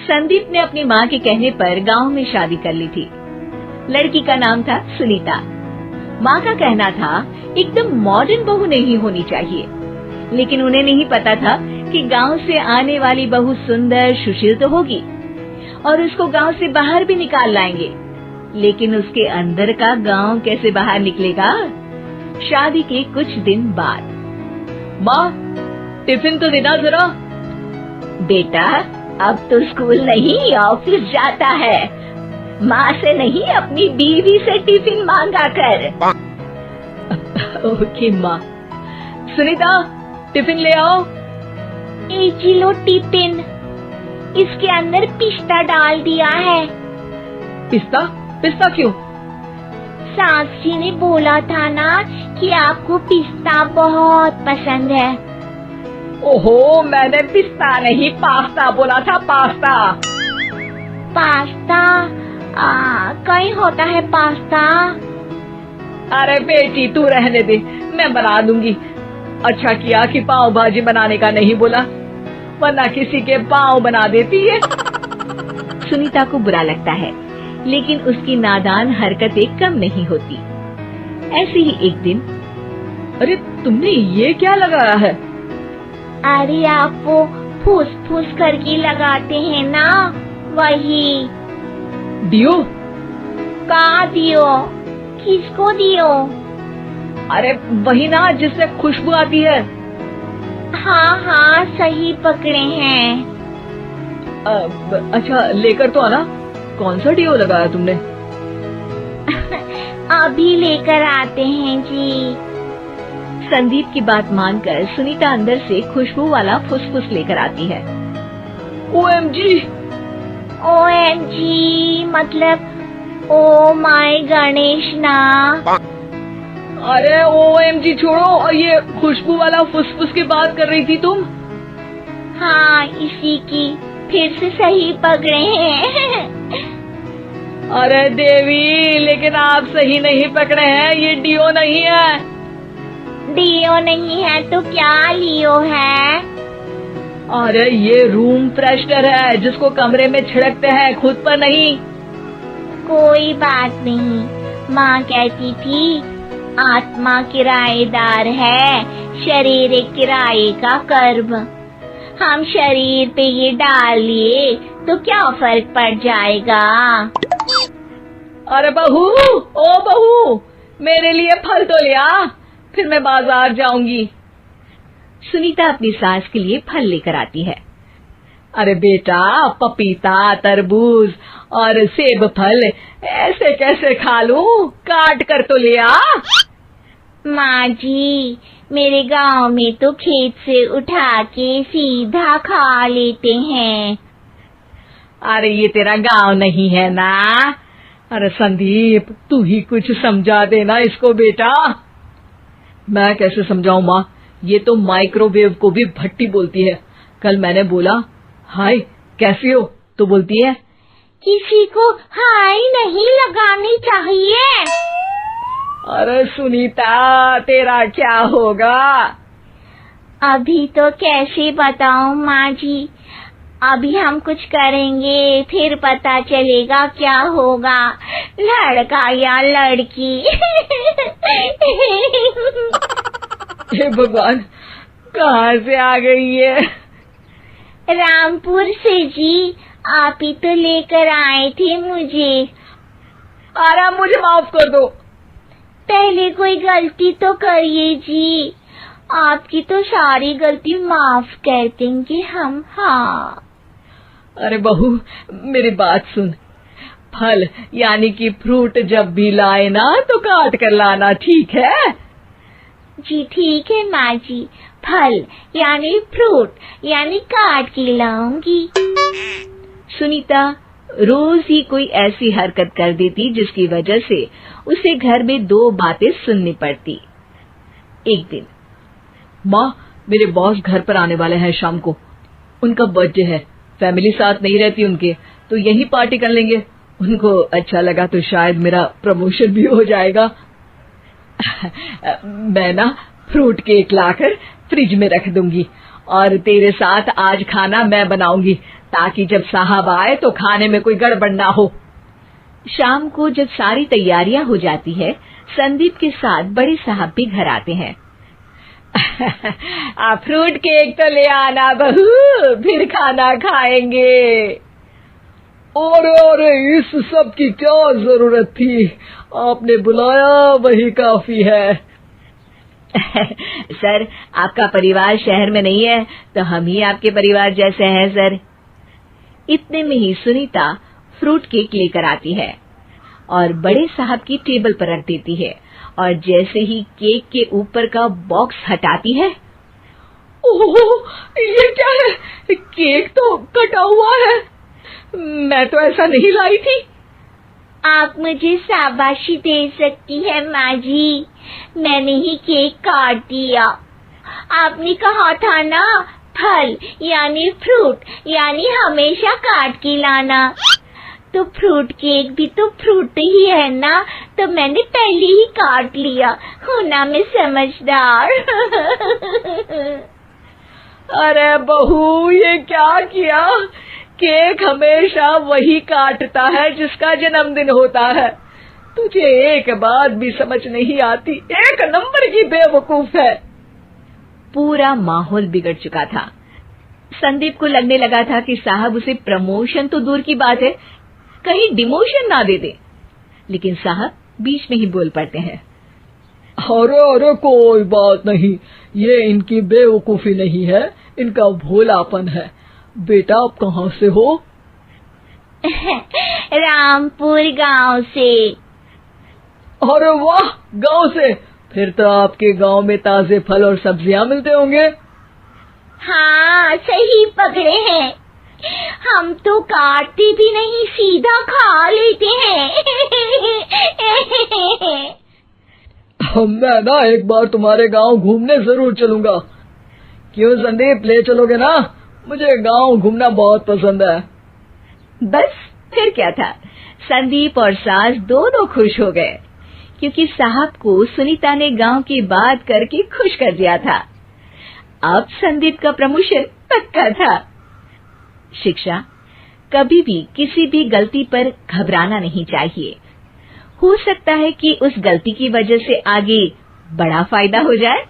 संदीप ने अपनी माँ के कहने पर गांव में शादी कर ली थी। लड़की का नाम था सुनीता। माँ का कहना था एकदम मॉडर्न बहू नहीं होनी चाहिए, लेकिन उन्हें नहीं पता था कि गांव से आने वाली बहू सुंदर सुशील तो होगी और उसको गांव से बाहर भी निकाल लाएंगे, लेकिन उसके अंदर का गांव कैसे बाहर निकलेगा। शादी के कुछ दिन बाद, माँ टिफिन तो देना जरा। बेटा अब तो स्कूल नहीं ऑफिस जाता है, माँ से नहीं अपनी बीवी से टिफिन मांगा कर। ओके माँ। सुनीता टिफिन ले आओ। 1 किलो टिफिन, इसके अंदर पिस्ता डाल दिया है। पिस्ता? पिस्ता क्यों? सास जी ने बोला था ना कि आपको पिस्ता बहुत पसंद है। ओहो, मैंने पिस्ता नहीं पास्ता बोला था, पास्ता। पास्ता? कहीं होता है पास्ता? अरे बेटी तू रहने दे, मैं बना दूंगी। अच्छा किया कि पाव भाजी बनाने का नहीं बोला, वरना किसी के पाव बना देती है। सुनीता को बुरा लगता है, लेकिन उसकी नादान हरकतें कम नहीं होती। ऐसे ही एक दिन, अरे तुमने ये क्या लगाया है? अरे आप वो फूस फूस करके लगाते हैं ना, वही। दियो? का दियो? किसको दियो? अरे वही ना जिससे खुशबू आती है। हाँ हाँ सही पकड़े हैं। अच्छा लेकर तो आना। कौन सा डियो लगाया तुमने? अभी लेकर आते हैं जी। संदीप की बात मानकर सुनीता अंदर से खुशबू वाला फुसफुस लेकर आती है। OMG! OMG मतलब ओ माय गणेश ना। अरे OMG छोड़ो, और ये खुशबू वाला फुसफुस की बात कर रही थी तुम? हाँ इसी की, फिर से सही पकड़े हैं। अरे देवी, लेकिन आप सही नहीं पकड़े हैं, ये डियो नहीं है। डियो नहीं है तो क्या लियो है? अरे ये रूम फ्रेशनर है, जिसको कमरे में छिड़कते हैं, खुद पर नहीं। कोई बात नहीं, माँ कहती थी आत्मा किराएदार है, शरीर एक किराए का कर्म। हम शरीर पे ये डाल लिए तो क्या फर्क पड़ जाएगा। अरे बहू, ओ बहू, मेरे लिए फल तो ले आ, फिर मैं बाजार जाऊंगी। सुनीता अपनी सास के लिए फल लेकर आती है। अरे बेटा, पपीता, तरबूज और सेब फल ऐसे कैसे खा लूं? काट कर तो ले आ। माँ जी, मेरे गांव में तो खेत से उठा के सीधा खा लेते हैं। अरे ये तेरा गांव नहीं है ना। अरे संदीप, तू ही कुछ समझा देना इसको बेटा। मैं कैसे समझाऊं माँ, ये तो माइक्रोवेव को भी भट्टी बोलती है। कल मैंने बोला हाय कैसी हो, तो बोलती है किसी को हाय नहीं लगानी चाहिए। अरे सुनीता, तेरा क्या होगा? अभी तो कैसे बताऊं माँ जी, अभी हम कुछ करेंगे फिर पता चलेगा क्या होगा, लड़का या लड़की। हे भगवान, कहाँ से आ गई है? रामपुर से जी, आप ही तो लेकर आए थे मुझे। अरे मुझे माफ कर दो। पहले कोई गलती तो करिए जी, आपकी तो सारी गलती माफ कर देंगे हम। हाँ अरे बहू, मेरी बात सुन। फल यानी कि फ्रूट जब भी लाए ना तो काट कर लाना, ठीक है? जी ठीक है माँ जी, फल यानी फ्रूट यानी काट के लाऊंगी। सुनीता रोज ही कोई ऐसी हरकत कर देती जिसकी वजह से उसे घर में 2 बातें सुननी पड़ती। एक दिन, माँ मेरे बॉस घर पर आने वाले हैं शाम को, उनका बर्थडे है, फैमिली साथ नहीं रहती उनके, तो यही पार्टी कर लेंगे। उनको अच्छा लगा तो शायद मेरा प्रमोशन भी हो जाएगा। मैं ना फ्रूट केक लाकर फ्रिज में रख दूंगी और तेरे साथ आज खाना मैं बनाऊंगी, ताकि जब साहब आए तो खाने में कोई गड़बड़ ना हो। शाम को जब सारी तैयारियां हो जाती है, संदीप के साथ बड़े साहब भी घर आते हैं। फ्रूट केक तो ले आना बहू, फिर खाना खाएंगे। अरे इस सब की क्या जरूरत थी, आपने बुलाया वही काफी है। सर, आपका परिवार शहर में नहीं है तो हम ही आपके परिवार जैसे हैं सर। इतने में ही सुनीता फ्रूट केक लेकर आती है और बड़े साहब की टेबल पर रख देती है, और जैसे ही केक के ऊपर का बॉक्स हटाती है, ओह, ये क्या है? केक तो कटा हुआ है, मैं तो ऐसा नहीं लाई थी। आप मुझे शाबाशी दे सकती है माँ जी, मैंने ही केक काट दिया। आपने कहा था ना, फल यानी फ्रूट यानी हमेशा काट के लाना, तो फ्रूट केक भी तो फ्रूट ही है ना, तो मैंने पहले ही काट लिया। हूँ ना मैं समझदार। अरे बहू, ये क्या किया? केक हमेशा वही काटता है जिसका जन्मदिन होता है। तुझे एक बात भी समझ नहीं आती, एक नंबर की बेवकूफ है। पूरा माहौल बिगड़ चुका था। संदीप को लगने लगा था कि साहब उसे प्रमोशन तो दूर की बात है, कहीं डिमोशन ना दे दे, लेकिन साहब बीच में ही बोल पड़ते हैं। अरे कोई बात नहीं, ये इनकी बेवकूफी नहीं है, इनका भोलापन है। बेटा आप कहाँ से हो? रामपुर गांव से। अरे वाह, गांव से? फिर तो आपके गांव में ताजे फल और सब्जियां मिलते होंगे। हाँ, सही पकड़े हैं, हम तो काटते भी नहीं, सीधा खा लेते हैं। मैं ना एक बार तुम्हारे गांव घूमने जरूर चलूंगा। क्यों संदीप, ले चलोगे ना? मुझे गांव घूमना बहुत पसंद है। बस फिर क्या था, संदीप और सास दोनों खुश हो गए, क्योंकि साहब को सुनीता ने गांव की बात करके खुश कर दिया था। अब संदीप का प्रमोशन पक्का था। शिक्षा, कभी भी किसी भी गलती पर घबराना नहीं चाहिए। हो सकता है कि उस गलती की वजह से आगे बड़ा फायदा हो जाए।